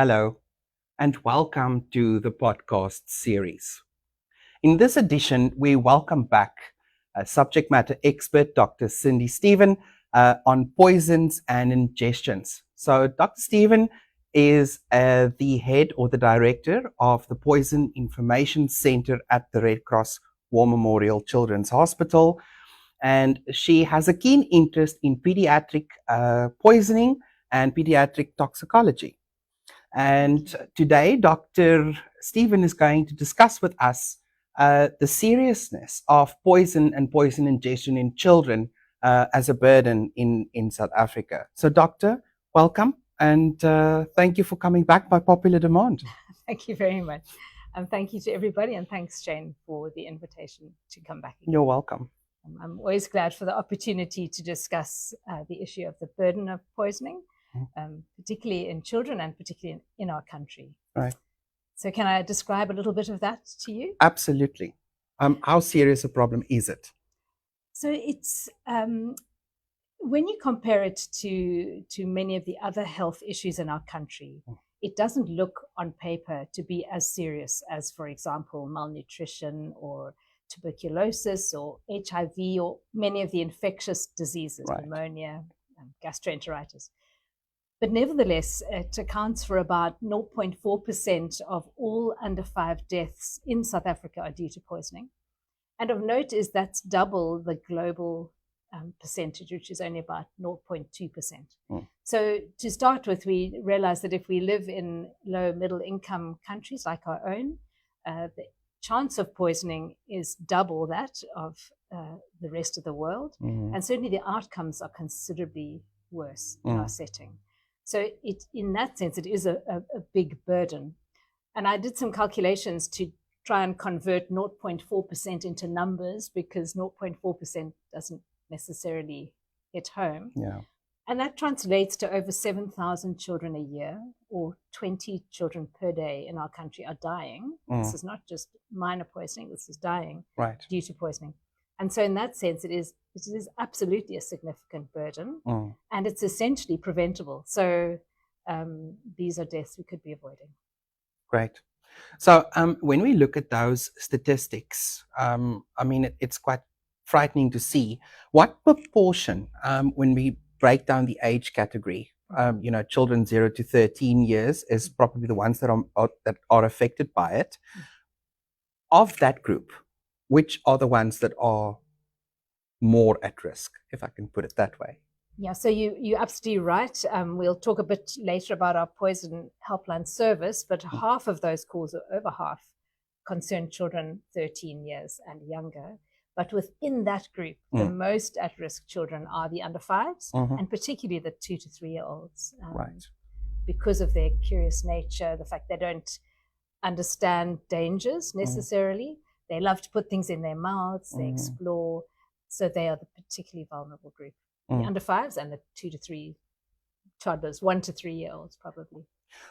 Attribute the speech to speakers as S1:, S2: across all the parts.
S1: Hello, and welcome to the podcast series. In this edition, we welcome back subject matter expert Dr. Cindy Stephen on poisons and ingestions. So, Dr. Stephen is the head or the director of the Poison Information Center at the Red Cross War Memorial Children's Hospital, and she has a keen interest in pediatric poisoning and pediatric toxicology. And today, Dr. Stephen is going to discuss with us the seriousness of poison and poison ingestion in children as a burden in South Africa. So, Doctor, welcome, and thank you for coming back by popular demand.
S2: Thank you very much. And thank you to everybody, and thanks, Jane, for the invitation to come back again.
S1: You're welcome.
S2: I'm always glad for the opportunity to discuss the issue of the burden of poisoning, particularly in children and particularly in our country.
S1: Right.
S2: So can I describe a little bit of that to you?
S1: Absolutely. How serious a problem is it?
S2: So it's when you compare it to many of the other health issues in our country, it doesn't look on paper to be as serious as, for example, malnutrition or tuberculosis or HIV or many of the infectious diseases, right. Pneumonia, gastroenteritis. But nevertheless, it accounts for about 0.4% of all under 5 deaths in South Africa are due to poisoning. And of note is that's double the global percentage, which is only about 0.2%. So to start with, we realize that if we live in low middle income countries like our own, the chance of poisoning is double that of the rest of the world. And certainly the outcomes are considerably worse in our setting. So in that sense, it is a big burden. And I did some calculations to try and convert 0.4% into numbers, because 0.4% doesn't necessarily hit home.
S1: Yeah.
S2: And that translates to over 7,000 children a year, or 20 children per day in our country are dying. This is not just minor poisoning, this is dying due to poisoning. And so in that sense, it is absolutely a significant burden, and it's essentially preventable. So these are deaths we could be avoiding.
S1: Great. So when we look at those statistics, I mean, it's quite frightening to see what proportion, when we break down the age category, children 0 to 13 years is probably the ones that are affected by it. Of that group, which are the ones that are more at risk, if I can put it that way?
S2: Yeah, so you're absolutely right. We'll talk a bit later about our poison helpline service, but half of those calls, or over half, concern children 13 years and younger. But within that group, the most at-risk children are the under 5s, and particularly the 2 to 3-year-olds. Because of their curious nature, the fact they don't understand dangers necessarily. They love to put things in their mouths, they explore. So they are the particularly vulnerable group. The under 5s and the 2 to 3 toddlers, 1 to 3-year-olds probably.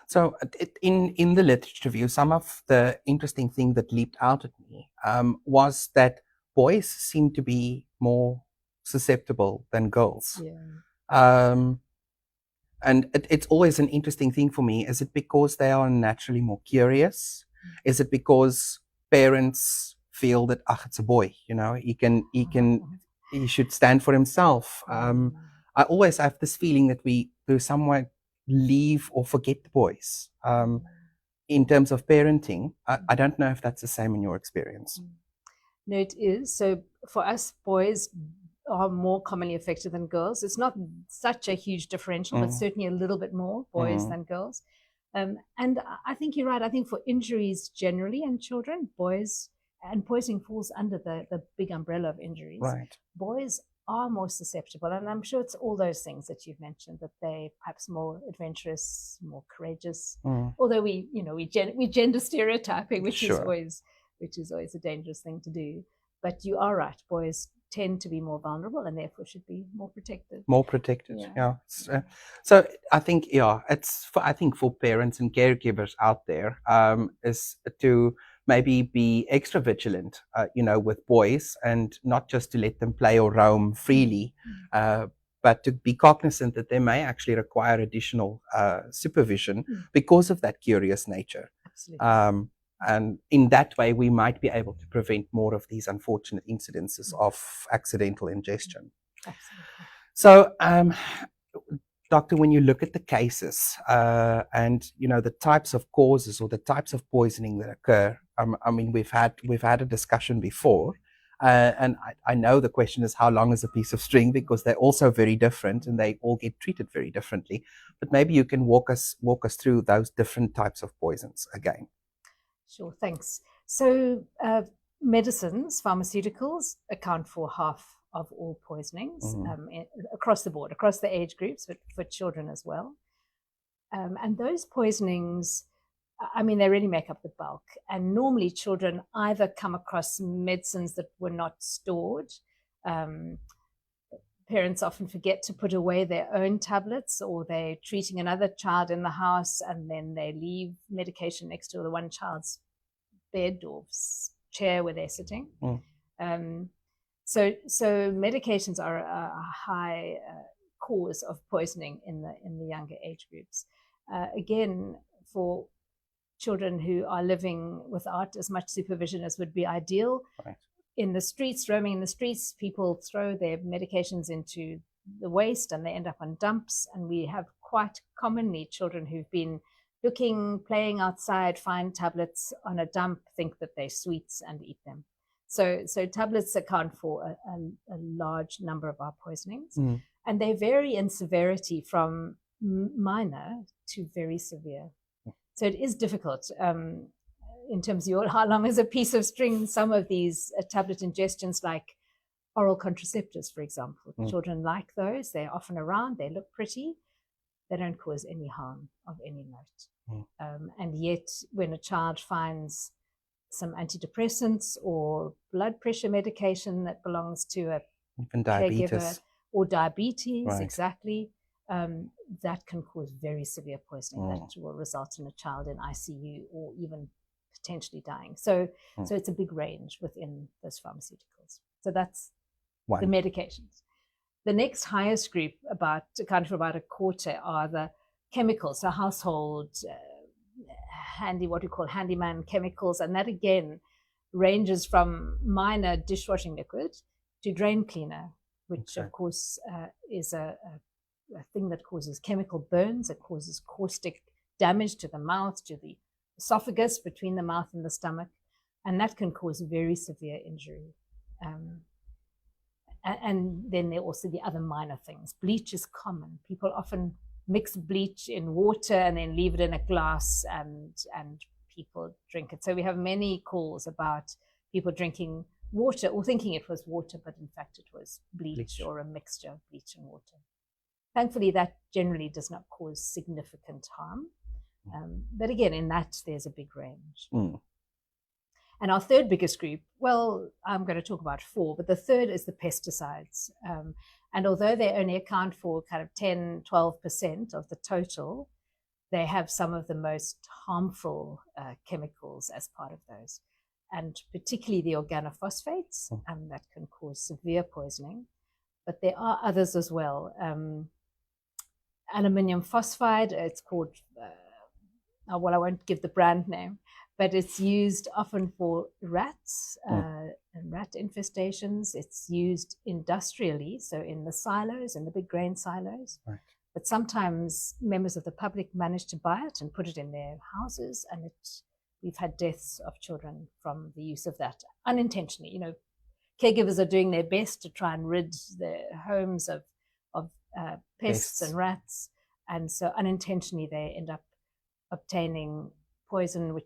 S1: So in the literature review, some of the interesting thing that leaped out at me was that boys seem to be more susceptible than girls.
S2: Yeah.
S1: And it's always an interesting thing for me. Is it because they are naturally more curious? Is it because parents feel that, it's a boy, he should stand for himself? I always have this feeling that we do somewhat leave or forget the boys in terms of parenting. I don't know if that's the same in your experience.
S2: No, it is. So for us, boys are more commonly affected than girls. It's not such a huge differential, but certainly a little bit more boys than girls. And I think you're right. I think for injuries generally in children, boys, and poisoning falls under the big umbrella of injuries.
S1: Right.
S2: Boys are more susceptible, and I'm sure it's all those things that you've mentioned, that they perhaps more adventurous, more courageous. Although we gender stereotyping, which is always a dangerous thing to do. But you are right, boys tend to be more vulnerable and therefore should be more protected.
S1: More protected, yeah. So I think, I think for parents and caregivers out there, is to maybe be extra vigilant, with boys, and not just to let them play or roam freely, but to be cognizant that they may actually require additional supervision because of that curious nature.
S2: Absolutely.
S1: And in that way, we might be able to prevent more of these unfortunate incidences of accidental ingestion.
S2: Absolutely.
S1: So, Doctor, when you look at the cases and the types of causes or the types of poisoning that occur, I mean, we've had a discussion before, and I know the question is how long is a piece of string, because they're also very different and they all get treated very differently. But maybe you can walk us through those different types of poisons again.
S2: Sure, thanks. So medicines, pharmaceuticals account for half of all poisonings across the board, across the age groups, but for children as well. And those poisonings, I mean, they really make up the bulk. And normally children either come across medicines that were not stored. Parents often forget to put away their own tablets, or they're treating another child in the house and then they leave medication next to the one child's bed or chair where they're sitting. So medications are a high cause of poisoning in the younger age groups. Again, for children who are living without as much supervision as would be ideal.
S1: Right.
S2: In the streets, roaming in the streets, people throw their medications into the waste and they end up on dumps. And we have quite commonly children who've been playing outside, find tablets on a dump, think that they're sweets and eat them. So tablets account for a large number of our poisonings. And they vary in severity from minor to very severe. So it is difficult. In terms of how long is a piece of string, some of these tablet ingestions, like oral contraceptives, for example, children like those. They're often around, they look pretty, they don't cause any harm of any note. And yet, when a child finds some antidepressants or blood pressure medication that belongs to a
S1: even diabetes
S2: caregiver, or diabetes,
S1: right.
S2: Exactly, that can cause very severe poisoning that will result in a child in ICU or even potentially dying. So it's a big range within those pharmaceuticals. So that's the medications. The next highest group, accounting for about a quarter, are the chemicals, so household, what we call handyman chemicals. And that again ranges from minor dishwashing liquid to drain cleaner, which of course is a thing that causes chemical burns. It causes caustic damage to the mouth, to the esophagus, between the mouth and the stomach, and that can cause very severe injury. And then there are also the other minor things. Bleach is common. People often mix bleach in water and then leave it in a glass, and people drink it. So we have many calls about people drinking water or thinking it was water, but in fact it was bleach or a mixture of bleach and water. Thankfully, that generally does not cause significant harm. But again, in that, there's a big range. And our third biggest group, well, I'm going to talk about four, but the third is the pesticides. And although they only account for kind of 10, 12% of the total, they have some of the most harmful chemicals as part of those. And particularly the organophosphates, that can cause severe poisoning. But there are others as well. Aluminium phosphide, it's called, I won't give the brand name, but it's used often for rats and rat infestations. It's used industrially, so in the silos, in the big grain silos. Right. But sometimes members of the public manage to buy it and put it in their houses, and we've had deaths of children from the use of that unintentionally. Caregivers are doing their best to try and rid their homes of pests and rats, and so unintentionally they end up obtaining poison,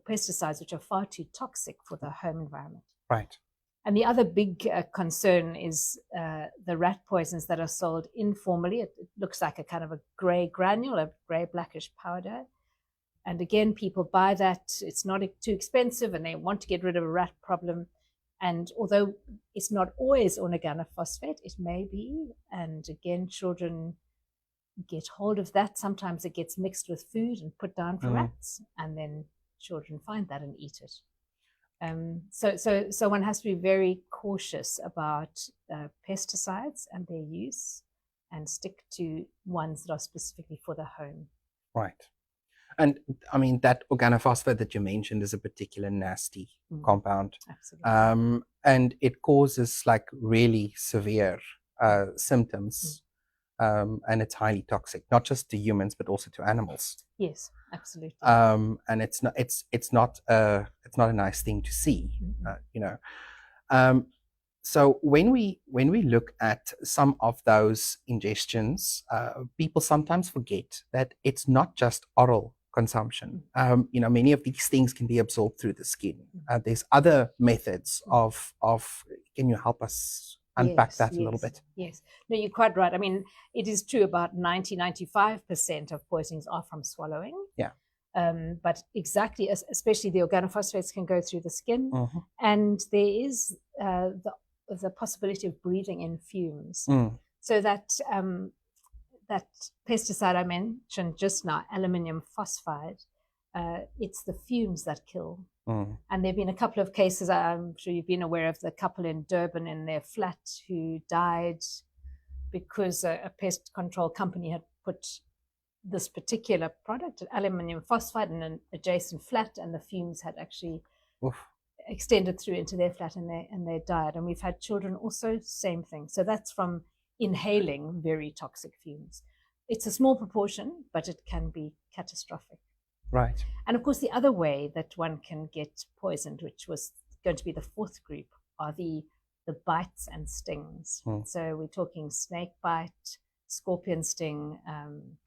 S2: pesticides, which are far too toxic for the home environment. Right. And the other big concern is the rat poisons that are sold informally. It looks like a kind of a gray granule, a gray blackish powder. And again, people buy that. It's not too expensive and they want to get rid of a rat problem. And although it's not always organophosphate, it may be. And again, children get hold of that. Sometimes it gets mixed with food and put down for rats, and then children find that and eat it. So one has to be very cautious about pesticides and their use, and stick to ones that are specifically for the home.
S1: Right. And I mean, that organophosphate that you mentioned is a particular nasty compound.
S2: Absolutely.
S1: And it causes like really severe symptoms. And it's highly toxic, not just to humans, but also to animals.
S2: Yes, absolutely.
S1: And it's not a nice thing to see, you know. So when we look at some of those ingestions, people sometimes forget that it's not just oral consumption. You know, many of these things can be absorbed through the skin. There's other methods of. Can you help us unpack that a little bit?
S2: Yes. No, you're quite right. I mean, it is true about 95% of poisonings are from swallowing.
S1: Yeah.
S2: But exactly, especially the organophosphates can go through the skin, and there is the possibility of breathing in fumes. So that that pesticide I mentioned just now, aluminium phosphide, it's the fumes that kill. And there have been a couple of cases, I'm sure you've been aware of, the couple in Durban in their flat who died because a pest control company had put this particular product, aluminium phosphide, in an adjacent flat, and the fumes had actually extended through into their flat, and they died. And we've had children also, same thing. So that's from inhaling very toxic fumes. It's a small proportion, but it can be catastrophic.
S1: Right.
S2: And of course, the other way that one can get poisoned, which was going to be the fourth group, are the bites and stings. So we're talking snake bite, scorpion sting,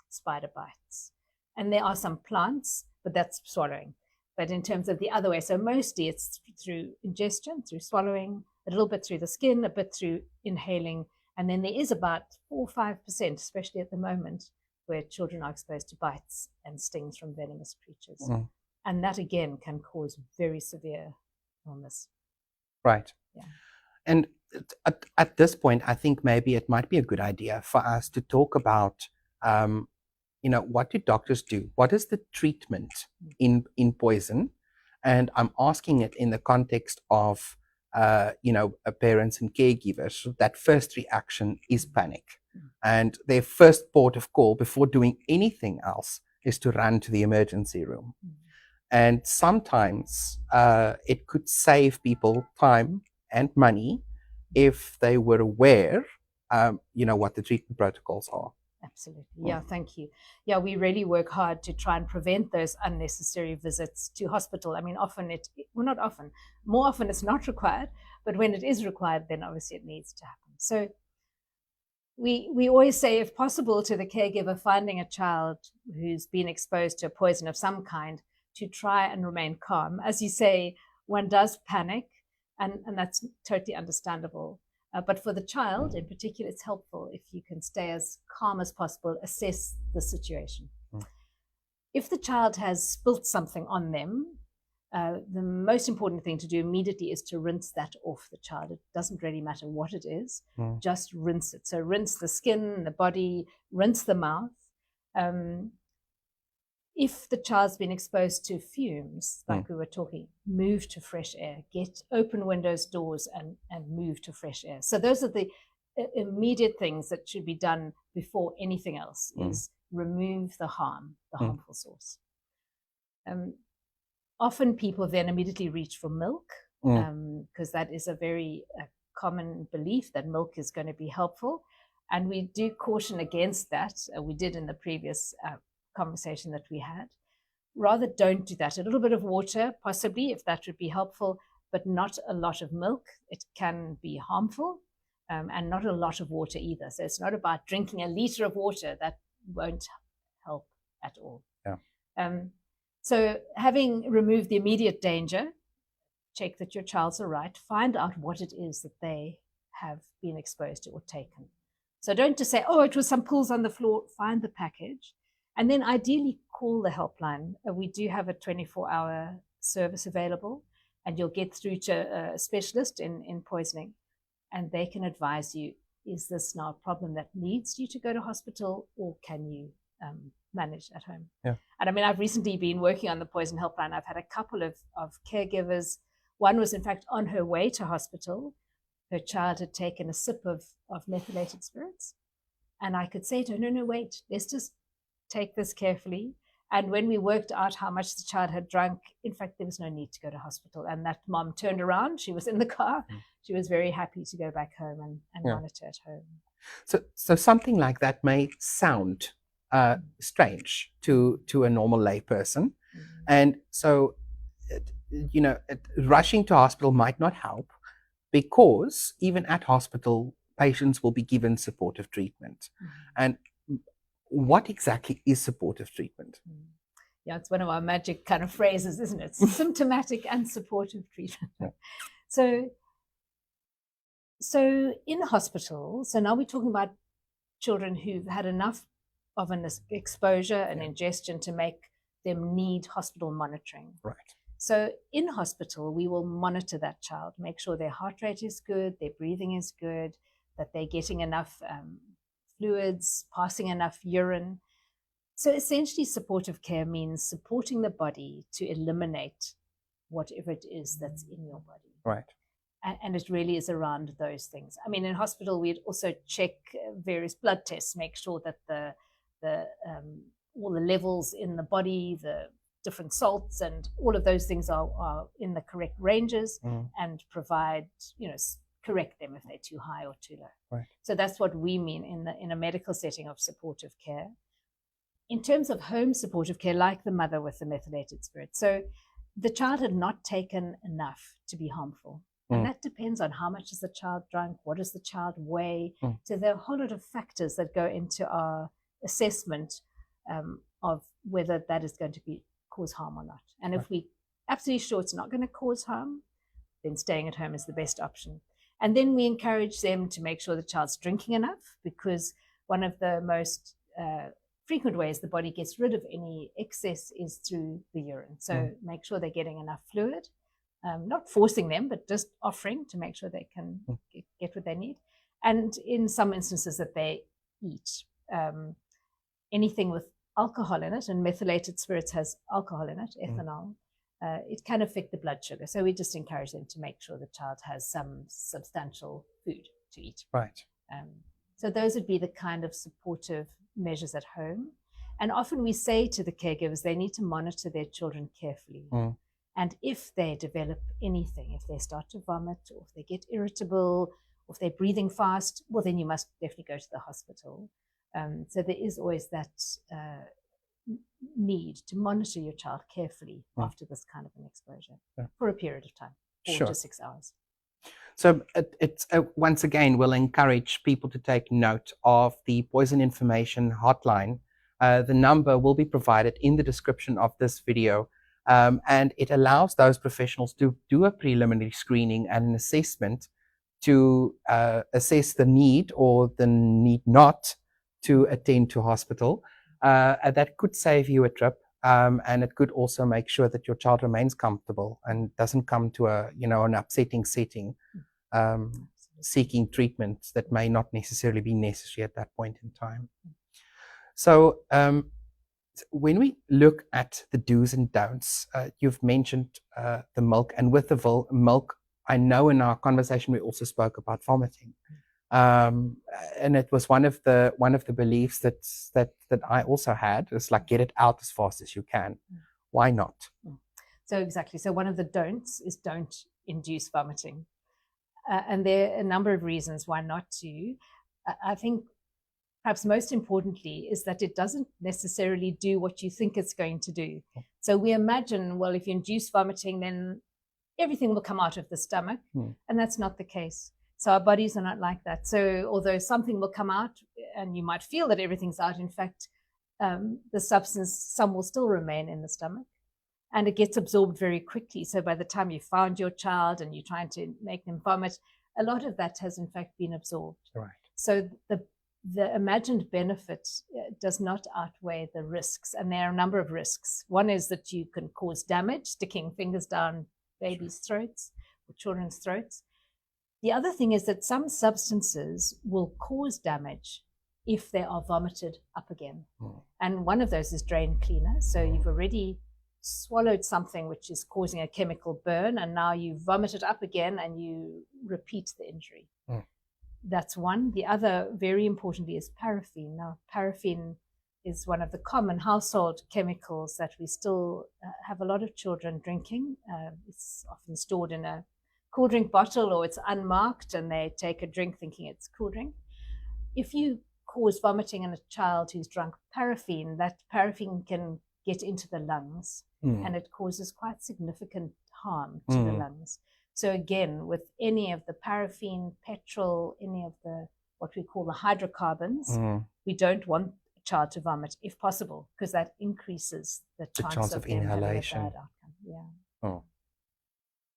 S2: spider bites. And there are some plants, but that's swallowing. But in terms of the other way, so mostly it's through ingestion, through swallowing, a little bit through the skin, a bit through inhaling. And then there is about 4 or 5%, especially at the moment, where children are exposed to bites and stings from venomous creatures. And that, again, can cause very severe illness.
S1: Right.
S2: Yeah.
S1: And at this point, I think maybe it might be a good idea for us to talk about, you know, what do doctors do? What is the treatment in poison? And I'm asking it in the context of, you know, parents and caregivers. That first reaction is panic. And their first port of call before doing anything else is to run to the emergency room. And sometimes it could save people time and money if they were aware, you know, what the treatment protocols are.
S2: Absolutely. Yeah, thank you. Yeah, we really work hard to try and prevent those unnecessary visits to hospital. I mean, not often, more often it's not required, but when it is required, then obviously it needs to happen. So we always say, if possible, to the caregiver finding a child who's been exposed to a poison of some kind, to try and remain calm. As you say, one does panic, and that's totally understandable. But for the child in particular, it's helpful if you can stay as calm as possible, assess the situation. If the child has spilt something on them, the most important thing to do immediately is to rinse that off the child. It doesn't really matter what it is, just rinse it. So rinse the skin, the body, rinse the mouth. If the child's been exposed to fumes, like we were talking, move to fresh air, open windows, doors, and move to fresh air. So those are the immediate things that should be done before anything else, is remove the harmful source. Often people then immediately reach for milk, because that is a very common belief that milk is going to be helpful. And we do caution against that. We did in the previous conversation that we had. Rather, don't do that. A little bit of water, possibly, if that would be helpful, but not a lot of milk. It can be harmful, and not a lot of water either. So it's not about drinking a liter of water. That won't help at all.
S1: Yeah.
S2: So having removed the immediate danger, check that your child's all right. Find out what it is that they have been exposed to or taken. So don't just say, oh, it was some pools on the floor. Find the package. And then ideally call the helpline. We do have a 24-hour service available, and you'll get through to a specialist in poisoning, and they can advise you, is this now a problem that needs you to go to hospital, or can you manage at home?
S1: Yeah.
S2: And I mean, I've recently been working on the poison helpline. I've had a couple of caregivers. One was in fact on her way to hospital. Her child had taken a sip of methylated spirits. And I could say to her, no, wait, let's just take this carefully. And when we worked out how much the child had drunk, in fact, there was no need to go to hospital. And that mom turned around. She was in the car. She was very happy to go back home and monitor at home.
S1: So something like that may sound strange to a normal layperson. And so, rushing to hospital might not help, because even at hospital, patients will be given supportive treatment. And what exactly is supportive treatment?
S2: Yeah, it's one of our magic kind of phrases, isn't it? Symptomatic and supportive treatment. Yeah. So in hospital, so now we're talking about children who've had enough of an exposure and ingestion to make them need hospital monitoring.
S1: Right.
S2: So in hospital, we will monitor that child, make sure their heart rate is good, their breathing is good, that they're getting enough fluids, passing enough urine. So essentially, supportive care means supporting the body to eliminate whatever it is that's in your body.
S1: Right.
S2: And it really is around those things. I mean, in hospital, we'd also check various blood tests, make sure that all the levels in the body, the different salts, and all of those things are in the correct ranges, and provide, correct them if they're too high or too low.
S1: Right.
S2: So that's what we mean in a medical setting of supportive care. In terms of home supportive care, like the mother with the methylated spirit, so the child had not taken enough to be harmful. And that depends on how much is the child drunk, what does the child weigh. So there are a whole lot of factors that go into our assessment of whether that is going to cause harm or not. And if we're absolutely sure it's not going to cause harm, then staying at home is the best option. And then we encourage them to make sure the child's drinking enough, because one of the most frequent ways the body gets rid of any excess is through the urine. So make sure they're getting enough fluid. Not forcing them, but just offering to make sure they can get what they need. And in some instances that they eat anything with alcohol in it, and methylated spirits has alcohol in it, ethanol, it can affect the blood sugar. So we just encourage them to make sure the child has some substantial food to eat.
S1: Right.
S2: So those would be the kind of supportive measures at home. And often we say to the caregivers, they need to monitor their children carefully. And if they develop anything, if they start to vomit, or if they get irritable, or if they're breathing fast, well, then you must definitely go to the hospital. So there is always that need to monitor your child carefully after this kind of an exposure for a period of time, 4 to 6 hours.
S1: So it's once again, we'll encourage people to take note of the poison information hotline. The number will be provided in the description of this video. And it allows those professionals to do a preliminary screening and an assessment to assess the need or the need not to attend to hospital. That could save you a trip, and it could also make sure that your child remains comfortable and doesn't come to an upsetting setting, seeking treatment that may not necessarily be necessary at that point in time. So when we look at the do's and don'ts, you've mentioned the milk, and with the milk, I know in our conversation we also spoke about vomiting, and it was one of the beliefs that I also had. It's like, get it out as fast as you can. Why not?
S2: So exactly. So one of the don'ts is don't induce vomiting, and there are a number of reasons why not to. I think perhaps most importantly is that it doesn't necessarily do what you think it's going to do. So we imagine, well, if you induce vomiting, then everything will come out of the stomach, and that's not the case. So our bodies are not like that. So although something will come out and you might feel that everything's out, in fact, the substance, some will still remain in the stomach, and it gets absorbed very quickly. So by the time you found your child and you're trying to make them vomit, a lot of that has in fact been absorbed.
S1: Right.
S2: So the imagined benefit does not outweigh the risks, and there are a number of risks. One is that you can cause damage, sticking fingers down babies' throats or children's throats. The other thing is that some substances will cause damage if they are vomited up again. And one of those is drain cleaner. So you've already swallowed something which is causing a chemical burn, and now you vomit it up again and you repeat the injury. That's one. The other, very importantly, is paraffin. Now, paraffin is one of the common household chemicals that we still have a lot of children drinking. It's often stored in a cool drink bottle, or it's unmarked and they take a drink thinking it's cool drink. If you cause vomiting in a child who's drunk paraffin, that paraffin can get into the lungs and it causes quite significant harm to the lungs. So again, with any of the paraffin, petrol, any of the what we call the hydrocarbons, we don't want a child to vomit if possible, because that increases the chance of inhalation. Having a bad outcome. Yeah.
S1: Oh.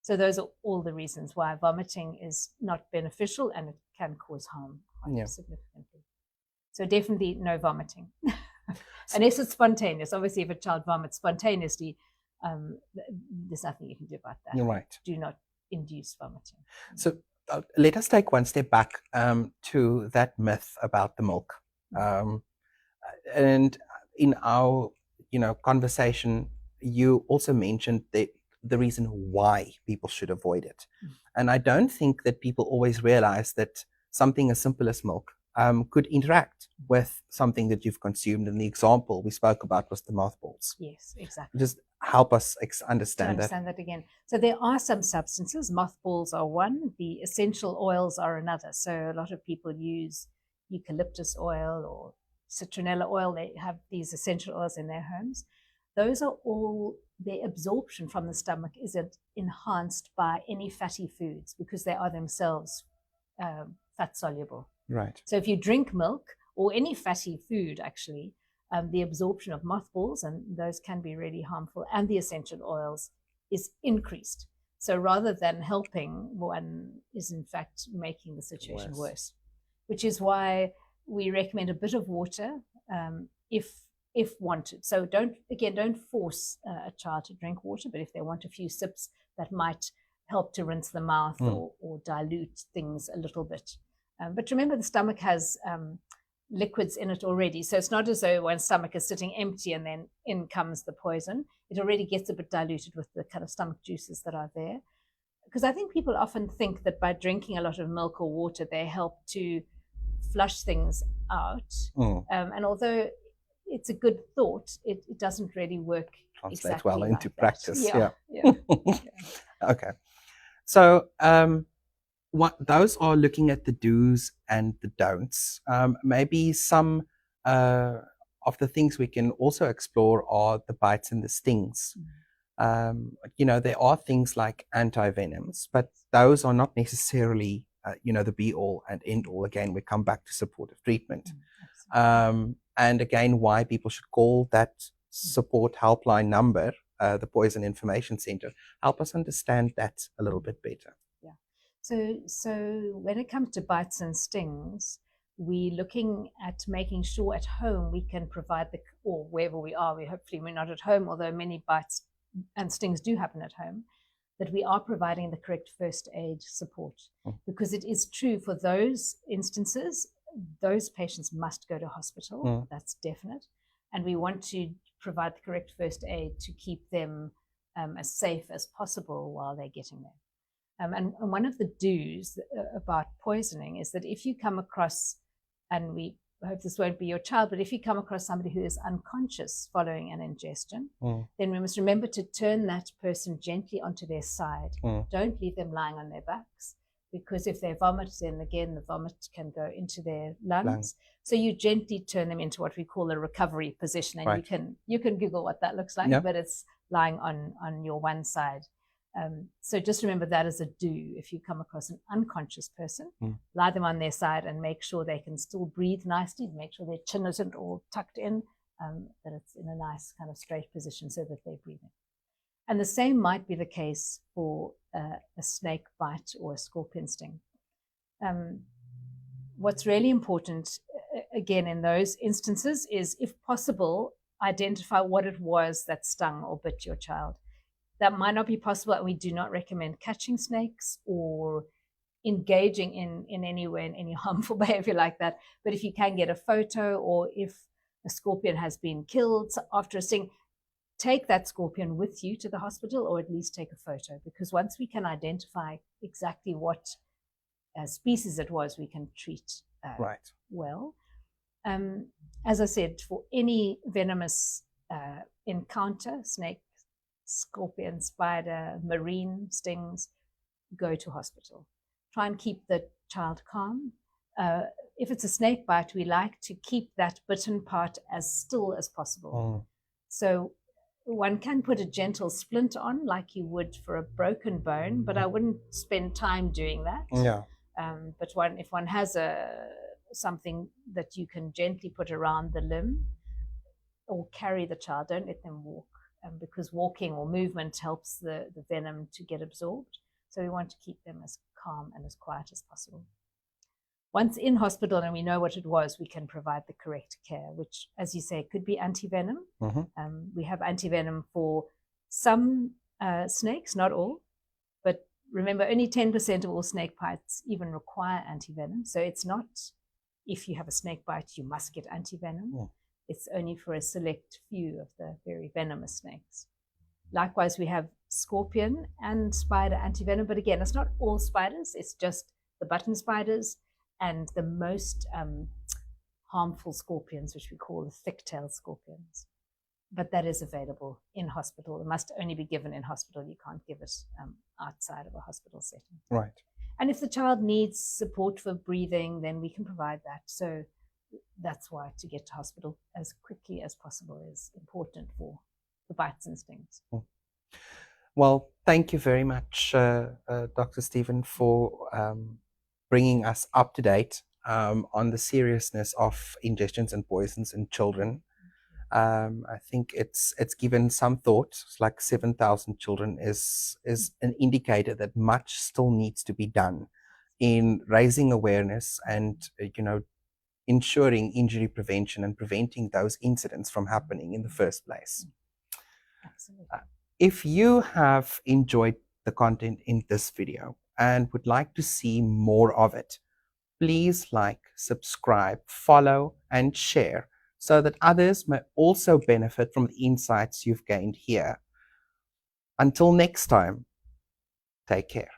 S2: So those are all the reasons why vomiting is not beneficial and it can cause harm quite significantly. So definitely no vomiting. Unless it's spontaneous. Obviously, if a child vomits spontaneously, there's nothing you can do about that.
S1: Right.
S2: Do not induce vomiting.
S1: So let us take one step back to that myth about the milk. And in our conversation, you also mentioned the reason why people should avoid it. And I don't think that people always realize that something as simple as milk could interact with something that you've consumed. And the example we spoke about was the mothballs.
S2: Yes, exactly.
S1: Just help us understand
S2: that again. So there are some substances. Mothballs are one. The essential oils are another. So a lot of people use eucalyptus oil or citronella oil. They have these essential oils in their homes. Those are all, their absorption from the stomach is enhanced by any fatty foods because they are themselves fat soluble.
S1: Right.
S2: So if you drink milk or any fatty food, actually, the absorption of mothballs, and those can be really harmful, and the essential oils is increased. So rather than helping, one is in fact making the situation worse, which is why we recommend a bit of water if wanted. So don't force a child to drink water, but if they want a few sips, that might help to rinse the mouth or dilute things a little bit. But remember, the stomach has liquids in it already. So it's not as though one's stomach is sitting empty and then in comes the poison. It already gets a bit diluted with the kind of stomach juices that are there. Because I think people often think that by drinking a lot of milk or water, they help to flush things out. And although it's a good thought, it doesn't really work exactly
S1: well into
S2: like
S1: practice.
S2: Yeah.
S1: Okay. So those are looking at the do's and the don'ts. Maybe some of the things we can also explore are the bites and the stings. There are things like antivenoms, but those are not necessarily, the be all and end all. Again, we come back to supportive treatment. And again, why people should call that support helpline number, the Poison Information Center. Help us understand that a little bit better.
S2: So when it comes to bites and stings, we're looking at making sure at home we can provide or wherever we are, hopefully we're not at home, although many bites and stings do happen at home, that we are providing the correct first aid support. Because it is true for those instances, those patients must go to hospital. That's definite. And we want to provide the correct first aid to keep them as safe as possible while they're getting there. And one of the do's about poisoning is that if you come across, and we hope this won't be your child, but if you come across somebody who is unconscious following an ingestion, then we must remember to turn that person gently onto their side. Don't leave them lying on their backs, because if they vomit, then again, the vomit can go into their lungs. So you gently turn them into what we call a recovery position. And you can Google what that looks like, but it's lying on your one side. So just remember that as a do. If you come across an unconscious person, lie them on their side and make sure they can still breathe nicely, make sure their chin isn't all tucked in, that it's in a nice kind of straight position so that they're breathing. And the same might be the case for a snake bite or a scorpion sting. What's really important, again, in those instances is, if possible, identify what it was that stung or bit your child. That might not be possible, and we do not recommend catching snakes or engaging in any way in any harmful behavior like that. But if you can get a photo, or if a scorpion has been killed after a sting, take that scorpion with you to the hospital, or at least take a photo, because once we can identify exactly what species it was, we can treat
S1: Right.
S2: well. As I said, for any venomous encounter, snake, scorpion, spider, marine stings, go to hospital. Try and keep the child calm. If it's a snake bite, we like to keep that bitten part as still as possible. So one can put a gentle splint on like you would for a broken bone, but I wouldn't spend time doing that.
S1: Yeah.
S2: But if one has something that you can gently put around the limb or carry the child, don't let them walk, because walking or movement helps the venom to get absorbed. So we want to keep them as calm and as quiet as possible. Once in hospital and we know what it was, we can provide the correct care, which, as you say, could be antivenom. We have antivenom for some snakes, not all, but remember, only 10% of all snake bites even require antivenom. So it's not, if you have a snake bite, you must get antivenom. It's only for a select few of the very venomous snakes. Likewise, we have scorpion and spider antivenom, but again, it's not all spiders, it's just the button spiders and the most harmful scorpions, which we call the thick-tailed scorpions. But that is available in hospital. It must only be given in hospital. You can't give it outside of a hospital setting.
S1: Right.
S2: And if the child needs support for breathing, then we can provide that. So that's why to get to hospital as quickly as possible is important for the bites and stings.
S1: Well, thank you very much, Dr. Stephen, for bringing us up to date on the seriousness of ingestions and poisons in children. I think it's given some thought. It's like 7,000 children is an indicator that much still needs to be done in raising awareness and ensuring injury prevention and preventing those incidents from happening in the first place.
S2: Absolutely.
S1: If you have enjoyed the content in this video and would like to see more of it, please like, subscribe, follow, and share so that others may also benefit from the insights you've gained here. Until next time, take care.